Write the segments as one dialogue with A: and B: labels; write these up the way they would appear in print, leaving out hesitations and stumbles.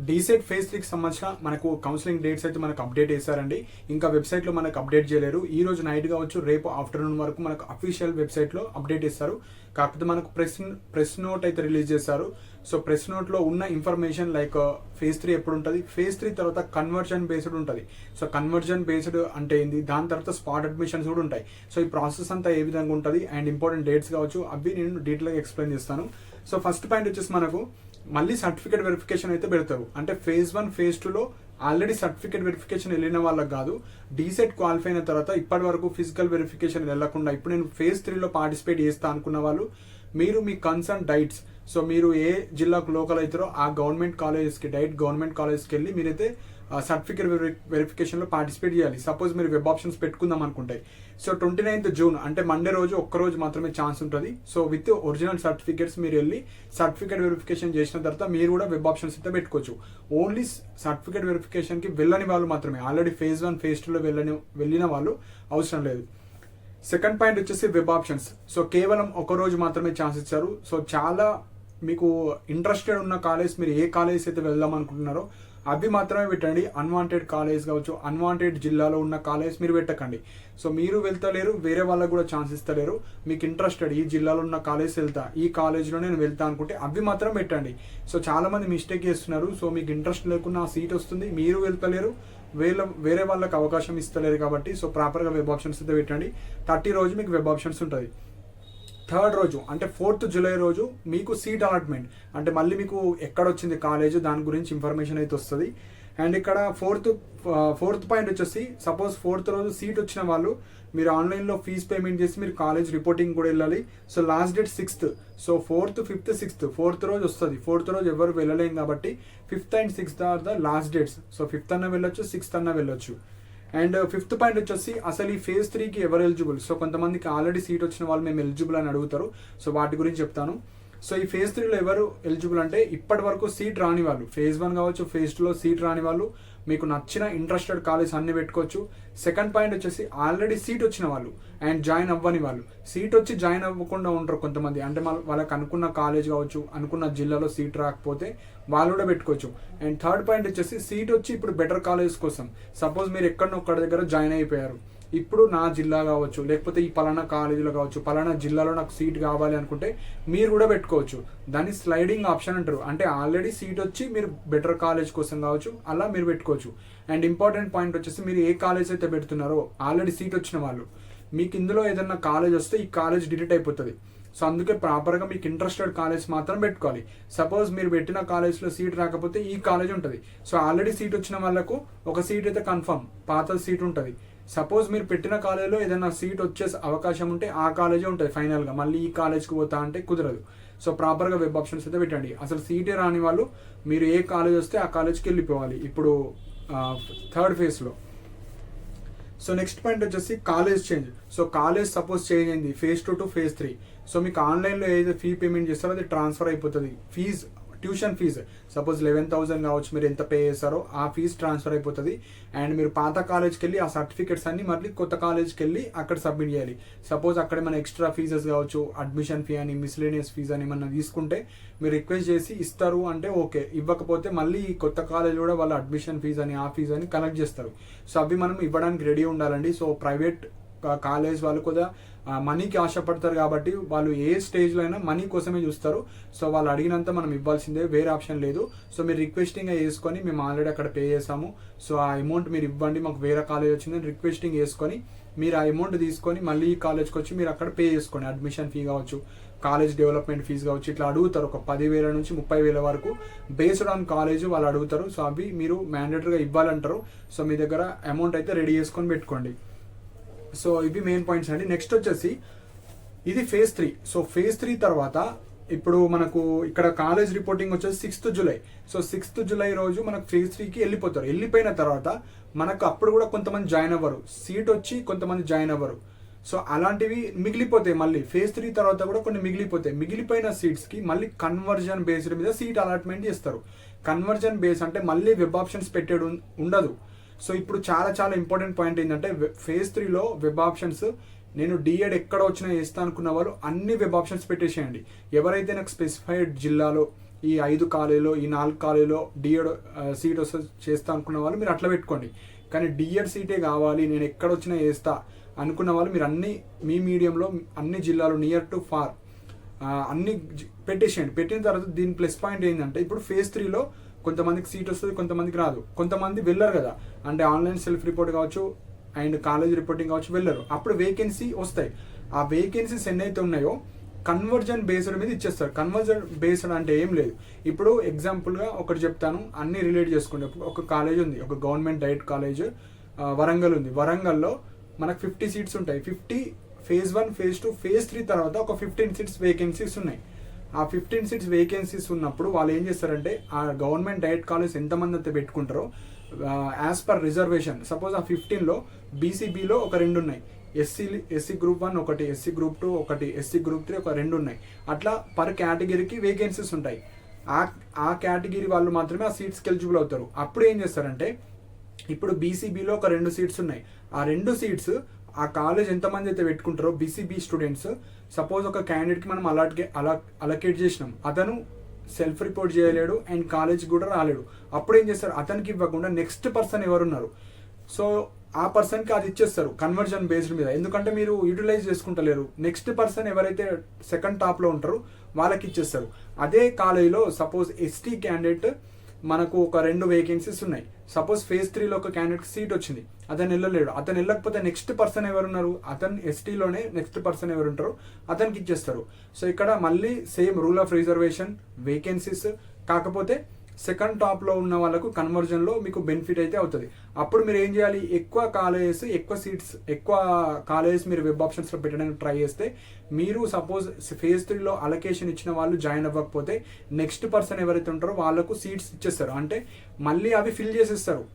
A: DEECET phase 3కి సంబంధించిన మనకు కౌన్సిలింగ్ డేట్స్ అయితే మనకు అప్డేట్ చేశారండి. ఇంకా వెబ్సైట్లో మనకు అప్డేట్ చేయలేరు. ఈ రోజు నైట్ కావచ్చు, రేపు ఆఫ్టర్నూన్ వరకు మనకు అఫీషియల్ వెబ్సైట్లో అప్డేట్ చేస్తారు. కాకపోతే మనకు ప్రెస్ నోట్ అయితే రిలీజ్ చేశారు. సో ప్రెస్ నోట్లో ఉన్న ఇన్ఫర్మేషన్ లైక్ ఫేజ్ 3 ఎప్పుడు ఉంటుంది, ఫేజ్ 3 తర్వాత కన్వర్జన్ బేస్డ్ ఉంటుంది. సో కన్వర్జన్ బేస్డ్ అంటే ఏంది, దాని తర్వాత స్పాట్ అడ్మిషన్స్ కూడా ఉంటాయి. సో ఈ ప్రాసెస్ అంతా ఏ విధంగా ఉంటుంది అండ్ ఇంపార్టెంట్ డేట్స్ కావచ్చు, అవి నేను డీటెయిల్గా ఎక్స్ప్లెయిన్ చేస్తాను. సో ఫస్ట్ పాయింట్ వచ్చేసి మనకు మళ్ళీ సర్టిఫికేట్ వెరిఫికేషన్ అయితే పెడతారు. అంటే ఫేజ్ 1 ఫేజ్ 2లో ఆల్రెడీ సర్టిఫికేట్ వెరిఫికేషన్ వెళ్ళిన వాళ్ళకి కాదు, డీసెట్ క్వాలిఫై అయిన తర్వాత ఇప్పటి వరకు ఫిజికల్ వెరిఫికేషన్ వెళ్లకుండా ఇప్పుడు నేను ఫేజ్ 3లో పార్టిసిపేట్ చేస్తా అనుకున్న వాళ్ళు, మీరు మీ కన్సర్న్ డైట్స్, సో మీరు ఏ జిల్లాకు లోకల్ అవుతారో ఆ గవర్నమెంట్ కాలేజెస్కి, డైట్ గవర్నమెంట్ కాలేజ్కి వెళ్ళి మీరైతే సర్టిఫికేట్ వెరిఫికేషన్లో పార్టిసిపేట్ చేయాలి. సపోజ్ మీరు వెబ్ ఆప్షన్స్ పెట్టుకుందాం అనుకుంటే, సో 29th జూన్ అంటే మండే రోజు ఒక్కరోజు మాత్రమే ఛాన్స్ ఉంటుంది. సో విత్ ఒరిజినల్ సర్టిఫికేట్స్ మీరు వెళ్ళి సర్టిఫికేట్ వెరిఫికేషన్ చేసిన తర్వాత మీరు కూడా వెబ్ ఆప్షన్స్ అయితే పెట్టుకోవచ్చు. ఓన్లీ సర్టిఫికేట్ వెరిఫికేషన్కి వెళ్ళని వాళ్ళు మాత్రమే, ఆల్రెడీ ఫేజ్ 1 ఫేజ్ 2లో వెళ్ళిన వాళ్ళు అవసరం లేదు. సెకండ్ పాయింట్ వచ్చేసి వెబ్ ఆప్షన్స్. సో కేవలం ఒక రోజు మాత్రమే ఛాన్స్ ఇచ్చారు. సో చాలా మీకు ఇంట్రెస్టెడ్ ఉన్న కాలేజ్, మీరు ఏ కాలేజ్ అయితే వెళ్దాం అనుకుంటున్నారో అవి మాత్రమే పెట్టండి. అన్వాంటెడ్ కాలేజ్ కావచ్చు, అన్వాంటెడ్ జిల్లాలో ఉన్న కాలేజ్ మీరు పెట్టకండి. సో మీరు వెళ్తలేరు, వేరే వాళ్ళకు కూడా ఛాన్స్ ఇస్తలేరు. మీకు ఇంట్రెస్టెడ్ ఈ జిల్లాలో ఉన్న కాలేజ్ వెళ్తా, ఈ కాలేజ్లో నేను వెళ్తా అనుకుంటే అవి మాత్రం పెట్టండి. సో చాలా మంది మిస్టేక్ చేస్తున్నారు. సో మీకు ఇంట్రెస్ట్ లేకుండా ఆ సీట్ వస్తుంది, మీరు వెళ్తలేరు, వేరే వాళ్ళకి అవకాశం ఇస్తలేరు. కాబట్టి సో ప్రాపర్గా వెబ్ ఆప్షన్స్ అయితే పెట్టండి. 30 రోజు మీకు వెబ్ ఆప్షన్స్ ఉంటుంది. థర్డ్ రోజు అంటే 4th జూలై రోజు మీకు సీట్ అలాట్మెంట్, అంటే మళ్ళీ మీకు ఎక్కడ వచ్చింది కాలేజ్ దాని గురించి ఇన్ఫర్మేషన్ అయితే వస్తుంది. అండ్ ఇక్కడ ఫోర్త్ పాయింట్ వచ్చేసి, సపోజ్ 4th రోజు సీట్ వచ్చిన వాళ్ళు మీరు ఆన్లైన్లో ఫీజ్ పేమెంట్ చేసి మీరు కాలేజ్ రిపోర్టింగ్ కూడా వెళ్ళాలి. So last date 6th. So 4th, 5th, 6th 4th రోజు వస్తుంది. 4th రోజు ఎవరు వెళ్ళలేం కాబట్టి 5th and 6th are the last dates. So 5th అన్న వెళ్ళొచ్చు, 6th అన్న వెళ్ళొచ్చు. అండ్ 5th పాయింట్ వచ్చేసి అసలు ఈ ఫేజ్ 3కి ఎవరు ఎలిజిబుల్. సో కొంతమందికి ఆల్రెడీ సీట్ వచ్చిన వాళ్ళు మేము ఎలిజిబుల్ అని అడుగుతారు. సో వాటి గురించి చెప్తాను. సో ఈ ఫేజ్ 3లో ఎవరు ఎలిజిబుల్ అంటే ఇప్పటి వరకు సీట్ రాని వాళ్ళు, ఫేజ్ 1 కావచ్చు, ఫేజ్ 2లో సీట్ రాని వాళ్ళు, మీకు నచ్చిన ఇంట్రెస్టెడ్ కాలేజ్ అన్ని పెట్టుకోవచ్చు. సెకండ్ పాయింట్ వచ్చేసి ఆల్రెడీ సీట్ వచ్చిన వాళ్ళు అండ్ జాయిన్ అవ్వని వాళ్ళు. సీట్ వచ్చి జాయిన్ అవ్వకుండా ఉంటారు కొంతమంది, అంటే వాళ్ళకి అనుకున్న కాలేజ్ కావచ్చు, అనుకున్న జిల్లాలో సీట్ రాకపోతే వాళ్ళు కూడా పెట్టుకోవచ్చు. అండ్ థర్డ్ పాయింట్ వచ్చేసి సీట్ వచ్చి ఇప్పుడు బెటర్ కాలేజ్ కోసం, సపోజ్ మీరు ఎక్కడొక్కడ దగ్గర జాయిన్ అయిపోయారు, ఇప్పుడు నా జిల్లా కావచ్చు, లేకపోతే ఈ పలానా కాలేజీలో కావచ్చు, పలానా జిల్లాలో నాకు సీట్ కావాలి అనుకుంటే మీరు కూడా పెట్టుకోవచ్చు. దాన్ని స్లైడింగ్ ఆప్షన్ అంటారు. అంటే ఆల్రెడీ సీట్ వచ్చి మీరు బెటర్ కాలేజ్ కోసం కావచ్చు, అలా మీరు పెట్టుకోవచ్చు. అండ్ ఇంపార్టెంట్ పాయింట్ వచ్చేసి మీరు ఏ కాలేజ్ అయితే పెడుతున్నారో ఆల్రెడీ సీట్ వచ్చిన వాళ్ళు, మీకు ఇందులో ఏదైనా కాలేజ్ వస్తే ఈ కాలేజ్ డిలీట్ అయిపోతుంది. సో అందుకే ప్రాపర్గా మీకు ఇంట్రెస్టెడ్ కాలేజ్ మాత్రం పెట్టుకోవాలి. సపోజ్ మీరు పెట్టిన కాలేజ్లో సీట్ రాకపోతే ఈ కాలేజ్ ఉంటుంది. సో ఆల్రెడీ సీట్ వచ్చిన వాళ్ళకు ఒక సీట్ అయితే కన్ఫర్మ్, పాత సీట్ ఉంటుంది. సపోజ్ మీరు పెట్టిన కాలేజ్లో ఏదైనా సీట్ వచ్చే అవకాశం ఉంటే ఆ కాలేజే ఉంటుంది ఫైనల్గా, మళ్ళీ ఈ కాలేజ్కి పోతా అంటే కుదరదు. సో ప్రాపర్గా వెబ్ ఆప్షన్స్ అయితే పెట్టండి. అసలు సీటే రాని వాళ్ళు మీరు ఏ కాలేజ్ వస్తే ఆ కాలేజ్కి వెళ్ళిపోవాలి ఇప్పుడు థర్డ్ ఫేజ్లో. సో నెక్స్ట్ పాయింట్ వచ్చేసి college change. So college suppose change అయింది ఫేజ్ 2 to phase 3. సో మీకు ఆన్లైన్లో ఏదైతే ఫీ పేమెంట్ చేస్తారో అది ట్రాన్స్ఫర్ అయిపోతుంది. ట్యూషన్ ఫీజు సపోజ్ 11,000 కావచ్చు, మీరు ఎంత పే చేస్తారో ఆ ఫీజు ట్రాన్స్ఫర్ అయిపోతుంది. అండ్ మీరు పాత కాలేజ్కి వెళ్ళి ఆ సర్టిఫికేట్స్ అన్ని మళ్ళీ కొత్త కాలేజ్కి వెళ్ళి అక్కడ సబ్మిట్ చేయాలి. సపోజ్ అక్కడ మన ఎక్స్ట్రా ఫీజెస్ కావచ్చు, అడ్మిషన్ ఫీ అని, మిస్లేనియస్ ఫీజ్ అని ఏమన్నా తీసుకుంటే మీరు రిక్వెస్ట్ చేసి ఇస్తారు అంటే ఓకే, ఇవ్వకపోతే మళ్ళీ ఈ కొత్త కాలేజ్ కూడా వాళ్ళ అడ్మిషన్ ఫీజ్ అని, ఆ ఫీజ్ అని కలెక్ట్ చేస్తారు. సో అవి మనం ఇవ్వడానికి రెడీ ఉండాలండి. సో ప్రైవేట్ కాలేజ్ వాళ్ళు కూడా మనీకి ఆశపడతారు కాబట్టి వాళ్ళు ఏ స్టేజ్లో అయినా మనీ కోసమే చూస్తారు. సో వాళ్ళు అడిగినంత మనం ఇవ్వాల్సిందే, వేరే ఆప్షన్ లేదు. సో మీరు రిక్వెస్టింగ్ వేసుకొని మేము ఆల్రెడీ అక్కడ పే చేసాము, సో ఆ అమౌంట్ మీరు ఇవ్వండి, మాకు వేరే కాలేజ్ వచ్చిందని రిక్వెస్టింగ్ వేసుకొని మీరు ఆ అమౌంట్ తీసుకొని మళ్ళీ ఈ కాలేజ్కి వచ్చి మీరు అక్కడ పే చేసుకోండి. అడ్మిషన్ ఫీ కావచ్చు, కాలేజ్ డెవలప్మెంట్ ఫీజు కావచ్చు, ఇట్లా అడుగుతారు. ఒక 10,000 నుంచి 30,000 వరకు బేస్డ్ ఆన్ కాలేజ్ వాళ్ళు అడుగుతారు. సో అవి మీరు మ్యాండేటరీగా ఇవ్వాలంటారు. సో మీ దగ్గర అమౌంట్ అయితే రెడీ చేసుకొని పెట్టుకోండి. సో ఇవి మెయిన్ పాయింట్స్ అండి. నెక్స్ట్ వచ్చేసి ఇది ఫేజ్ 3. సో ఫేజ్ 3 తర్వాత ఇప్పుడు మనకు ఇక్కడ కాలేజ్ రిపోర్టింగ్ వచ్చేసి 6th July. So 6th July రోజు మనకు ఫేజ్ 3కి వెళ్ళిపోతారు. వెళ్ళిపోయిన తర్వాత మనకు అప్పుడు కూడా కొంతమంది జాయిన్ అవ్వరు, సీట్ వచ్చి కొంతమంది జాయిన్ అవ్వరు. సో అలాంటివి మిగిలిపోతాయి. మళ్ళీ ఫేజ్ 3 తర్వాత కూడా కొన్ని మిగిలిపోతాయి. మిగిలిపోయిన సీట్స్కి మళ్ళీ కన్వర్జన్ బేస్డ్ మీద సీట్ అలాట్మెంట్ చేస్తారు. కన్వర్జన్ బేస్ అంటే మళ్ళీ వెబ్ ఆప్షన్స్ పెట్టేది ఉండదు. సో ఇప్పుడు చాలా ఇంపార్టెంట్ పాయింట్ ఏంటంటే ఫేజ్ 3లో వెబ్ ఆప్షన్స్ నేను డిఎడ్ ఎక్కడ వచ్చినా చేస్తా అనుకున్న వాళ్ళు అన్ని వెబ్ ఆప్షన్స్ పెట్టేసేయండి. ఎవరైతే నాకు స్పెసిఫైడ్ జిల్లాలో ఈ 5 కాలేజీలో ఈ 4 కాలేజీలో డిఎడ్ సీట్ వస్తే చేస్తా అనుకున్న వాళ్ళు మీరు అట్లా పెట్టుకోండి. కానీ డిఎడ్ సీటే కావాలి, నేను ఎక్కడొచ్చినా చేస్తా అనుకున్న వాళ్ళు మీరు అన్ని మీ మీడియంలో అన్ని జిల్లాలు నియర్ టు ఫార్ అన్ని పెట్టేసేయండి. పెట్టిన తర్వాత దీని ప్లస్ పాయింట్ ఏంటంటే ఇప్పుడు ఫేజ్ 3లో కొంతమందికి సీట్ వస్తుంది, కొంతమందికి రాదు. కొంతమంది వెళ్ళరు కదా, అంటే ఆన్లైన్ సెల్ఫ్ రిపోర్ట్ కావచ్చు అండ్ కాలేజ్ రిపోర్టింగ్ కావచ్చు వెళ్ళరు. అప్పుడు వేకెన్సీ వస్తాయి. ఆ వేకెన్సీస్ ఎన్నైతే ఉన్నాయో కన్వర్జన్ బేస్డ్ మీద ఇచ్చేస్తారు. కన్వర్జన్ బేస్డ్ అంటే ఏం లేదు. ఇప్పుడు ఎగ్జాంపుల్గా ఒకటి చెప్తాను, అన్ని రిలేట్ చేసుకోండి. ఒక కాలేజ్ ఉంది, ఒక గవర్నమెంట్ డైరెక్ట్ కాలేజ్ వరంగల్ ఉంది. వరంగల్లో మనకు 50 సీట్స్ ఉంటాయి. 50 ఫేజ్ 1, ఫేజ్ 2, ఫేజ్ 3 తర్వాత ఒక 15 సీట్స్ వేకెన్సీస్ ఉన్నాయి. ఆ 15 సీట్స్ వేకెన్సీస్ ఉన్నప్పుడు వాళ్ళు ఏం చేస్తారంటే ఆ గవర్నమెంట్ డైరెక్ట్ కాలేజ్ ఎంతమంది అయితే పెట్టుకుంటారో యాజ్ పర్ రిజర్వేషన్, సపోజ్ ఆ 15లో బీసీబీలో ఒక 2 ఉన్నాయి, ఎస్సీ గ్రూప్ 1 ఒకటి, ఎస్సీ గ్రూప్ 2 ఒకటి, ఎస్సీ గ్రూప్ 3 ఒక 2 ఉన్నాయి. అట్లా పర్ కేటగిరీకి వేకెన్సీస్ ఉంటాయి. ఆ కేటగిరీ వాళ్ళు మాత్రమే ఆ సీట్స్కి ఎలిజిబుల్ అవుతారు. అప్పుడు ఏం చేస్తారంటే ఇప్పుడు బీసీబీలో ఒక 2 సీట్స్ ఉన్నాయి. ఆ 2 సీట్స్ ఆ కాలేజ్ ఎంతమంది అయితే పెట్టుకుంటారో బీసీబీ స్టూడెంట్స్, సపోజ్ ఒక క్యాండిడేట్కి మనం అలకేట్ చేసినాం, అతను సెల్ఫ్ రిపోర్ట్ చేయలేడు అండ్ కాలేజ్ కూడా రాలేడు. అప్పుడు ఏం చేస్తారు, అతనికి ఇవ్వకుండా నెక్స్ట్ పర్సన్ ఎవరున్నారు సో ఆ పర్సన్కి అది ఇచ్చేస్తారు కన్వర్జన్ బేస్డ్ మీద. ఎందుకంటే మీరు యూటిలైజ్ చేసుకుంటలేరు, నెక్స్ట్ పర్సన్ ఎవరైతే సెకండ్ టాప్లో ఉంటారో వాళ్ళకి ఇచ్చేస్తారు. అదే కాలేజీలో సపోజ్ ఎస్టీ క్యాండిడేట్ మనకు ఒక 2 వేకెన్సీస్ ఉన్నాయి. సపోజ్ ఫేజ్ 3లో ఒక క్యాండిడేట్ సీట్ వచ్చింది, అతను వెళ్ళలేడు. అతను వెళ్ళకపోతే నెక్స్ట్ పర్సన్ ఎవరున్నారు, అతను ఎస్టీలోనే నెక్స్ట్ పర్సన్ ఎవరుంటారో అతనికి ఇచ్చేస్తారు. సో ఇక్కడ మళ్ళీ same rule of reservation, vacancies, కాకపోతే సెకండ్ టాప్లో ఉన్న వాళ్ళకు కన్వర్జన్లో మీకు బెనిఫిట్ అయితే అవుతుంది. అప్పుడు మీరు ఏం చేయాలి, ఎక్కువ కాలేజెస్ మీరు వెబ్ ఆప్షన్స్లో పెట్టడానికి ట్రై చేస్తే మీరు సపోజ్ ఫేజ్ 3లో అలొకేషన్ ఇచ్చిన వాళ్ళు జాయిన్ అవ్వకపోతే నెక్స్ట్ పర్సన్ ఎవరైతే ఉంటారో వాళ్ళకు సీట్స్ ఇచ్చేస్తారు. అంటే మళ్ళీ అవి ఫిల్ చేసేస్తారు.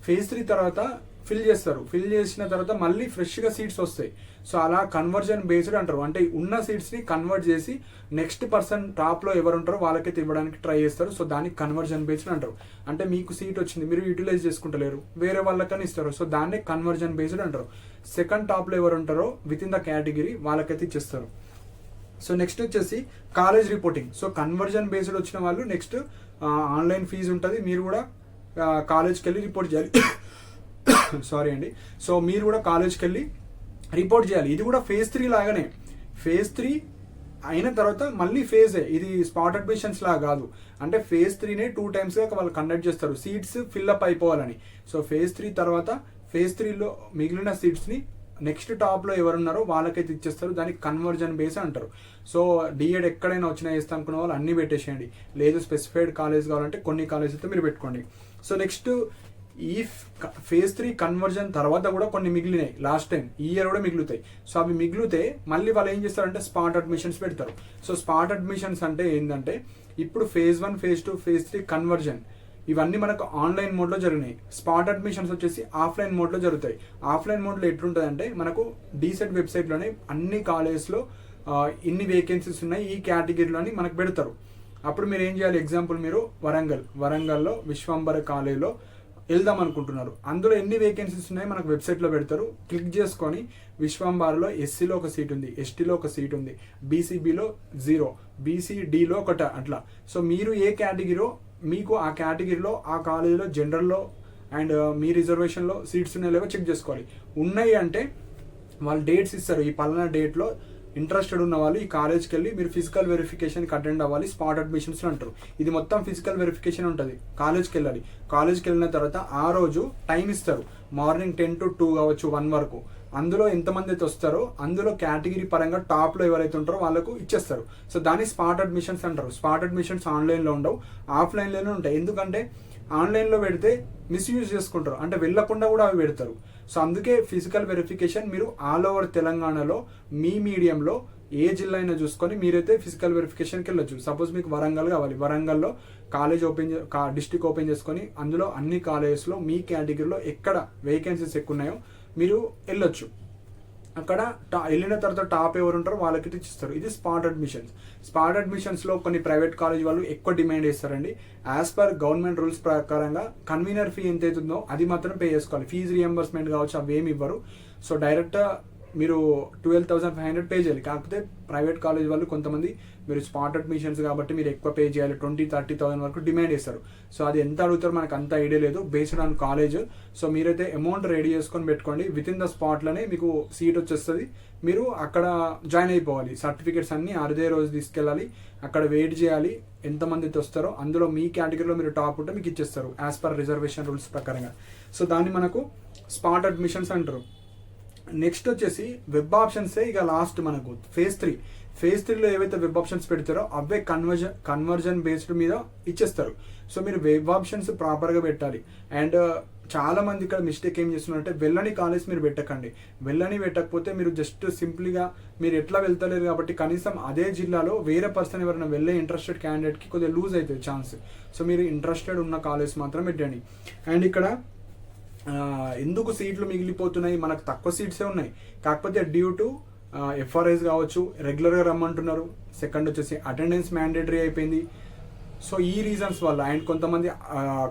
A: ఫేజ్ 3 తర్వాత ఫిల్ చేసిన తర్వాత మళ్ళీ ఫ్రెష్గా సీట్స్ వస్తాయి. సో అలా కన్వర్జన్ బేస్డ్ అంటారు. అంటే ఉన్న సీట్స్ని కన్వర్ట్ చేసి నెక్స్ట్ పర్సన్ టాప్లో ఎవరు ఉంటారో వాళ్ళకైతే ఇవ్వడానికి ట్రై చేస్తారు. సో దానికి కన్వర్జన్ బేస్డ్ అంటారు. అంటే మీకు సీట్ వచ్చింది, మీరు యూటిలైజ్ చేసుకుంటలేరు, వేరే వాళ్ళకని ఇస్తారు. సో దాన్నే కన్వర్జన్ బేస్డ్ అంటారు. సెకండ్ టాప్లో ఎవరు ఉంటారో విత్ ఇన్ ద కేటగిరీ వాళ్ళకైతే ఇచ్చేస్తారు. సో నెక్స్ట్ వచ్చేసి college reporting. So conversion based వచ్చిన వాళ్ళు నెక్స్ట్ ఆన్లైన్ ఫీజు ఉంటుంది, మీరు కూడా కాలేజ్కి వెళ్ళి రిపోర్ట్ చేయాలి. సారీ అండి. సో మీరు కూడా కాలేజ్కి వెళ్ళి రిపోర్ట్ చేయాలి. ఇది కూడా ఫేజ్ 3 లాగానే. ఫేజ్ 3 అయిన తర్వాత మళ్ళీ ఫేజే, ఇది స్పాట్ అడ్మిషన్స్ లా కాదు. అంటే ఫేజ్ 3నే 2 టైమ్స్గా వాళ్ళు కండక్ట్ చేస్తారు సీట్స్ ఫిల్అప్ అయిపోవాలని. సో ఫేజ్ 3 తర్వాత ఫేజ్ 3లో మిగిలిన సీట్స్ని నెక్స్ట్ టాప్లో ఎవరున్నారో వాళ్ళకైతే ఇచ్చేస్తారు. దానికి కన్వర్జన్ బేస్ అంటారు. సో డిఎడ్ ఎక్కడైనా వచ్చినా చేస్తా అనుకున్న వాళ్ళు అన్నీ పెట్టేసేయండి. లేదు స్పెసిఫైడ్ కాలేజ్ కావాలంటే కొన్ని కాలేజ్ అయితే మీరు పెట్టుకోండి. సో నెక్స్ట్ ఈ ఫేజ్ 3 కన్వర్జన్ తర్వాత కూడా కొన్ని మిగిలినాయి, లాస్ట్ టైం ఈ ఇయర్ కూడా మిగులుతాయి. సో అవి మిగిలితే మళ్ళీ వాళ్ళు ఏం చేస్తారంటే స్పాట్ అడ్మిషన్స్ పెడతారు. సో స్పాట్ అడ్మిషన్స్ అంటే ఏంటంటే ఇప్పుడు ఫేజ్ 1, ఫేజ్ 2, ఫేజ్ 3 కన్వర్జన్ ఇవన్నీ మనకు ఆన్లైన్ మోడ్లో జరిగినాయి. స్పాట్ అడ్మిషన్స్ వచ్చేసి ఆఫ్లైన్ మోడ్లో జరుగుతాయి. ఆఫ్లైన్ మోడ్లో ఎట్లుంటుంది అంటే మనకు డీసెట్ వెబ్సైట్లోనే అన్ని కాలేజెస్లో ఇన్ని వేకెన్సీస్ ఉన్నాయి ఈ కేటగిరీలో అని మనకు పెడతారు. అప్పుడు మీరు ఏం చేయాలి, ఎగ్జాంపుల్ మీరు వరంగల్లో విశ్వంబర కాలేజ్లో వెళ్దాం అనుకుంటున్నారు, అందులో ఎన్ని వేకెన్సీస్ ఉన్నాయి మనకు వెబ్సైట్లో పెడతారు. క్లిక్ చేసుకొని విశ్వంబార్లో ఎస్సీలో ఒక సీట్ ఉంది, ఎస్టీలో ఒక సీట్ ఉంది, బీసీబీలో 0, బీసీడీలో ఒకట అట్లా. సో మీరు ఏ కేటగిరీలో మీకు ఆ కేటగిరీలో ఆ కాలేజీలో జనరల్లో అండ్ మీ రిజర్వేషన్లో సీట్స్ ఉన్నాయో లేవో చెక్ చేసుకోవాలి. ఉన్నాయి అంటే వాళ్ళు డేట్స్ ఇస్తారు, ఈ పలానా డేట్లో ఇంట్రెస్టెడ్ ఉన్న వాళ్ళు ఈ కాలేజ్కి వెళ్ళి మీరు ఫిజికల్ వెరిఫికేషన్కి అటెండ్ అవ్వాలి, స్పాట్ అడ్మిషన్స్ అంటారు. ఇది మొత్తం ఫిజికల్ వెరిఫికేషన్ ఉంటుంది. కాలేజ్కి వెళ్ళాలి. కాలేజ్కి వెళ్ళిన తర్వాత ఆ రోజు టైం ఇస్తారు, మార్నింగ్ 10 to 2 కావచ్చు, 1 వరకు. అందులో ఎంతమంది అయితే వస్తారో అందులో కేటగిరీ పరంగా టాప్లో ఎవరైతే ఉంటారో వాళ్ళకు ఇచ్చేస్తారు. సో దాన్ని స్పాట్ అడ్మిషన్స్ అంటారు. స్పాట్ అడ్మిషన్స్ ఆన్లైన్లో ఉండవు, ఆఫ్లైన్లోనే ఉంటాయి. ఎందుకంటే ఆన్లైన్లో పెడితే మిస్యూజ్ చేసుకుంటారు, అంటే వెళ్ళకుండా కూడా అవి పెడతారు. సో అందుకే ఫిజికల్ వెరిఫికేషన్ మీరు ఆల్ ఓవర్ తెలంగాణలో మీ మీడియంలో ఏ జిల్లా అయినా చూసుకొని మీరైతే ఫిజికల్ వెరిఫికేషన్కి వెళ్ళొచ్చు. సపోజ్ మీకు వరంగల్ కావాలి, వరంగల్లో కాలేజ్ డిస్ట్రిక్ట్ ఓపెన్ చేసుకొని అందులో అన్ని కాలేజెస్లో మీ కేటగిరీలో ఎక్కడ వేకెన్సీస్ ఎక్కువ ఉన్నాయో మీరు వెళ్ళొచ్చు. అక్కడ వెళ్ళిన తర్వాత టాప్ ఎవరు ఉంటారో వాళ్ళకి ఇచ్చిస్తారు. ఇది స్పాట్ అడ్మిషన్స్. స్పాట్ అడ్మిషన్స్లో కొన్ని ప్రైవేట్ కాలేజ్ వాళ్ళు ఎక్కువ డిమాండ్ చేస్తారండి. యాజ్ పర్ గవర్నమెంట్ రూల్స్ ప్రకారంగా కన్వీనర్ ఫీ ఎంత అవుతుందో అది మాత్రం పే చేసుకోవాలి. ఫీజు రియంబర్స్మెంట్ కావచ్చు అవి ఏమి ఇవ్వరు. సో డైరెక్ట్ మీరు 12,500 పే చేయాలి. కాకపోతే ప్రైవేట్ కాలేజ్ వాళ్ళు కొంతమంది మీరు స్పాట్ అడ్మిషన్స్ కాబట్టి మీరు ఎక్కువ పే చేయాలి, 20,000-30,000 వరకు డిమాండ్ చేస్తారు. సో అది ఎంత అడుగుతారో మనకు అంత ఐడియా లేదు, బేస్డ్ ఆన్ కాలేజ్. సో మీరైతే అమౌంట్ రెడీ చేసుకొని పెట్టుకోండి, విత్ ఇన్ ద స్పాట్లోనే మీకు సీట్ వచ్చేస్తుంది. మీరు అక్కడ జాయిన్ అయిపోవాలి. సర్టిఫికేట్స్ అన్నీ అదే రోజు తీసుకెళ్ళాలి, అక్కడ వెయిట్ చేయాలి. ఎంతమంది వస్తారో అందులో మీ కేటగిరీలో మీరు టాప్ ఉంటే మీకు ఇచ్చేస్తారు యాజ్ పర్ రిజర్వేషన్ రూల్స్ ప్రకారంగా. సో దాన్ని మనకు స్పాట్ అడ్మిషన్స్ అంటారు. నెక్స్ట్ వచ్చేసి వెబ్ ఆప్షన్సే ఇక లాస్ట్ మనకు ఫేజ్ 3. ఫేజ్ 3లో ఏవైతే వెబ్ ఆప్షన్స్ పెడతారో అవే కన్వర్జన్ బేస్డ్ మీద ఇచ్చేస్తారు. సో మీరు వెబ్ ఆప్షన్స్ ప్రాపర్గా పెట్టాలి. అండ్ చాలా మంది ఇక్కడ మిస్టేక్ ఏం చేస్తున్నారంటే వెళ్ళని కాలేజ్ మీరు పెట్టకండి. వెళ్ళని పెట్టకపోతే మీరు జస్ట్ సింపుల్గా మీరు ఎట్లా వెళ్తలేరు కాబట్టి కనీసం అదే జిల్లాలో వేరే పర్సన్ ఎవరైనా వెళ్ళే ఇంట్రెస్టెడ్ క్యాండిడేట్కి కొద్దిగా లూజ్ అవుతుంది ఛాన్స్. సో మీరు ఇంట్రెస్టెడ్ ఉన్న కాలేజ్ మాత్రం పెట్టండి. అండ్ ఇక్కడ ఎందుకు సీట్లు మిగిలిపోతున్నాయి, మనకు తక్కువ సీట్సే ఉన్నాయి, కాకపోతే డ్యూ టు ఎఫ్ఆర్ఐస్ కావచ్చు, రెగ్యులర్గా రమ్మంటున్నారు. సెకండ్ వచ్చేసి అటెండెన్స్ మ్యాండేటరీ అయిపోయింది. సో ఈ రీజన్స్ వల్ల. అండ్ కొంతమంది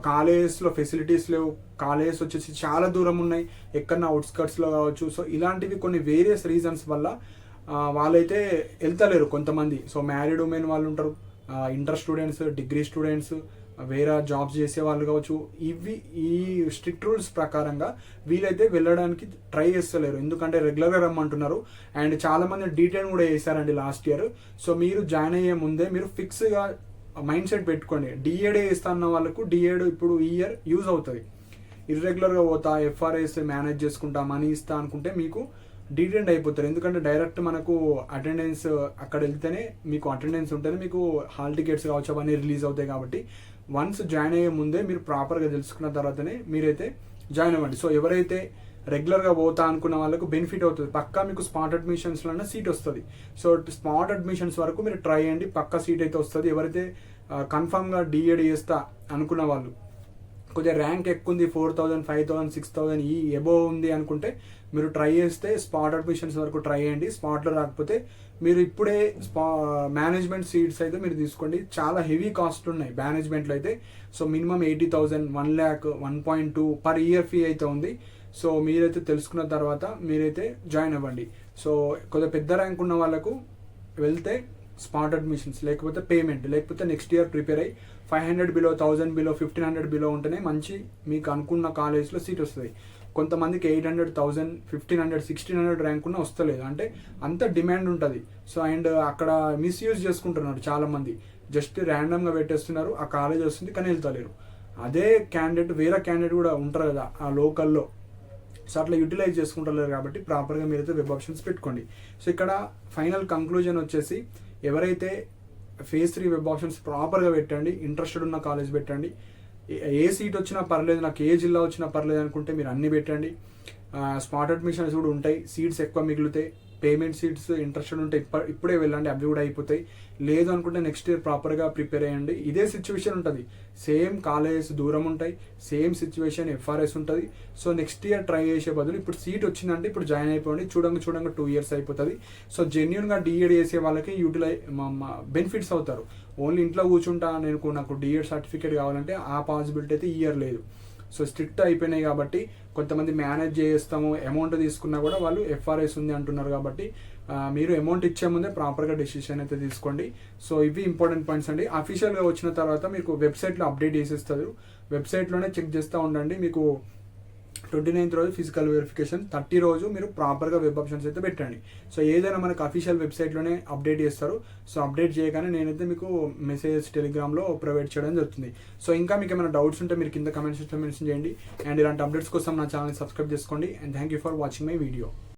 A: కాలేజెస్లో ఫెసిలిటీస్ లేవు, కాలేజెస్ వచ్చేసి చాలా దూరం ఉన్నాయి, ఎక్కడన్నా అవుట్స్కట్స్లో కావచ్చు. సో ఇలాంటివి కొన్ని వేరియస్ రీజన్స్ వల్ల వాళ్ళైతే వెళ్తలేరు కొంతమంది. సో మ్యారీడ్ ఉమెన్ వాళ్ళు ఉంటారు, ఇంటర్ స్టూడెంట్స్, డిగ్రీ స్టూడెంట్స్, వేరే జాబ్స్ చేసే వాళ్ళు కావచ్చు. ఈ స్ట్రిక్ట్ రూల్స్ ప్రకారంగా వీలైతే వెళ్ళడానికి ట్రై చేస్తలేరు, ఎందుకంటే రెగ్యులర్గా రమ్మంటున్నారు. అండ్ చాలామంది డీటెయిల్ కూడా చేశారండి లాస్ట్ ఇయర్. సో మీరు జాయిన్ అయ్యే ముందే మీరు ఫిక్స్గా మైండ్ సెట్ పెట్టుకోండి. డిఏడ్ ఇస్తా అన్న వాళ్ళకు డిఏడ్ ఇప్పుడు ఈ ఇయర్ యూజ్ అవుతుంది. ఇర్రెగ్యులర్గా పోతా, ఎఫ్ఆర్ఐస్ మేనేజ్ చేసుకుంటా, మనీ ఇస్తా అనుకుంటే మీకు డీటెండ్ అయిపోతారు. ఎందుకంటే డైరెక్ట్ మనకు అటెండెన్స్ అక్కడ వెళ్తేనే మీకు అటెండెన్స్ ఉంటుంది, మీకు హాల్ టికెట్స్ కావచ్చు అవన్నీ రిలీజ్ అవుతాయి. కాబట్టి వన్స్ జాయిన్ అయ్యే ముందే మీరు ప్రాపర్గా తెలుసుకున్న తర్వాతనే మీరైతే జాయిన్ అవ్వండి. సో ఎవరైతే రెగ్యులర్గా పోతా అనుకున్న వాళ్ళకు బెనిఫిట్ అవుతుంది, పక్కా మీకు స్పాట్ అడ్మిషన్స్లోనే సీట్ వస్తుంది. సో స్పాట్ అడ్మిషన్స్ వరకు మీరు ట్రై చేయండి, పక్కా సీట్ అయితే వస్తుంది. ఎవరైతే కన్ఫామ్గా డిఏడ్ చేస్తా అనుకున్న వాళ్ళు, కొద్దిగా ర్యాంక్ ఎక్కువ ఉంది, 4,000, 5,000, 6,000 ఈ ఎబోవ్ ఉంది అనుకుంటే మీరు ట్రై చేస్తే స్పాట్ అడ్మిషన్స్ వరకు ట్రై చేయండి. స్పాట్లో రాకపోతే మీరు ఇప్పుడే మేనేజ్మెంట్ సీట్స్ అయితే మీరు తీసుకోండి. చాలా హెవీ కాస్ట్ ఉన్నాయి మేనేజ్మెంట్లో అయితే. So minimum 80,000, 1 lakh, 1.2 per year fee అయితే ఉంది. సో మీరైతే తెలుసుకున్న తర్వాత మీరైతే జాయిన్ అవ్వండి. సో కొద్దిగా పెద్ద ర్యాంక్ ఉన్న వాళ్ళకు వెళ్తే స్పాట్ అడ్మిషన్స్, లేకపోతే పేమెంట్, లేకపోతే నెక్స్ట్ ఇయర్ ప్రిపేర్ అయ్యి 500 బిలో, 1000 బిలో, 1500 బిలో ఉంటేనే మంచి మీకు అనుకున్న కాలేజ్లో సీట్ వస్తుంది. కొంతమందికి 800, 1000, 1500, 1600 ర్యాంక్ ఉన్న వస్తలేదు, అంటే అంత డిమాండ్ ఉంటుంది. సో అండ్ అక్కడ మిస్యూజ్ చేసుకుంటున్నారు చాలామంది, జస్ట్ ర్యాండమ్గా పెట్టేస్తున్నారు, ఆ కాలేజ్ వస్తుంది కానీ వెళ్తలేరు. అదే క్యాండిడేట్ వేరే క్యాండిడేట్ కూడా ఉంటారు కదా ఆ లోకల్లో, సో అట్లా యూటిలైజ్ చేసుకుంటలేరు. కాబట్టి ప్రాపర్గా మీరైతే వెబ్ ఆప్షన్స్ పెట్టుకోండి. సో ఇక్కడ ఫైనల్ కంక్లూజన్ వచ్చేసి ఎవరైతే ఫేజ్ 3 వెబ్ ఆప్షన్స్ ప్రాపర్గా పెట్టండి, ఇంట్రెస్టెడ్ ఉన్న కాలేజ్ పెట్టండి. ఏ సీట్ వచ్చినా పర్లేదు, నాకు ఏ జిల్లా వచ్చినా పర్లేదు అనుకుంటే మీరు అన్నీ పెట్టండి. స్పాట్ అడ్మిషన్స్ కూడా ఉంటాయి, సీట్స్ ఎక్కువ మిగులుతాయి. పేమెంట్ సీట్స్ ఇంట్రెస్టెడ్ ఉంటే ఇప్పుడే వెళ్ళండి, అవి కూడా అయిపోతాయి. లేదు అనుకుంటే నెక్స్ట్ ఇయర్ ప్రాపర్గా ప్రిపేర్ అయ్యండి. ఇదే సిచ్యువేషన్ ఉంటుంది, సేమ్ కాలేజెస్ దూరం ఉంటాయి, సేమ్ సిచ్యువేషన్ ఎఫ్ఆర్ఎస్ ఉంటుంది. సో నెక్స్ట్ ఇయర్ ట్రై చేసే బదులు ఇప్పుడు సీట్ వచ్చిందంటే ఇప్పుడు జాయిన్ అయిపోండి. చూడంగా 2 years అయిపోతుంది. సో జెన్యున్గా డిఎడ్ చేసే వాళ్ళకి బెనిఫిట్స్ అవుతారు. ఓన్లీ ఇంట్లో కూర్చుంటా నాకు డిఎడ్ సర్టిఫికేట్ కావాలంటే ఆ పాసిబిలిటీ అయితే ఈ ఇయర్ లేదు. సో స్ట్రిక్ట్ అయిపోయినాయి కాబట్టి కొంతమంది మేనేజ్ చేస్తాము, అమౌంట్ తీసుకున్నా కూడా వాళ్ళు ఎఫ్ఆర్ఎస్ ఉంది అంటున్నారు. కాబట్టి మీరు అమౌంట్ ఇచ్చే ముందే ప్రాపర్గా డెసిషన్ అయితే తీసుకోండి. సో ఇవి ఇంపార్టెంట్ పాయింట్స్ అండి. అఫీషియల్గా వచ్చిన తర్వాత మీకు వెబ్సైట్లో అప్డేట్ చేసేస్తారు, వెబ్సైట్లోనే చెక్ చేస్తూ ఉండండి. మీకు 29th రోజు ఫిజికల్ వెరిఫికేషన్, 30 రోజు మీరు ప్రాపర్గా వెబ్ ఆప్షన్స్ అయితే పెట్టండి. సో ఏదైనా మనకు అఫీషియల్ వెబ్సైట్లోనే అప్డేట్ చేస్తారు. సో అప్డేట్ చేయగానే నేనైతే మీకు మెసేజ్ టెలిగ్రామ్లో ప్రొవైడ్ చేయడం జరుగుతుంది. సో ఇంకా మీకు ఏమైనా డౌట్స్ ఉంటే మీరు కింద కమెంట్ సెక్షన్లో మెన్షన్ చేయండి. అండ్ ఇలాంటి అప్డేట్స్ కోసం నా ఛానల్ సబ్స్క్రైబ్ చేసుకోండి. And thank you for watching my video.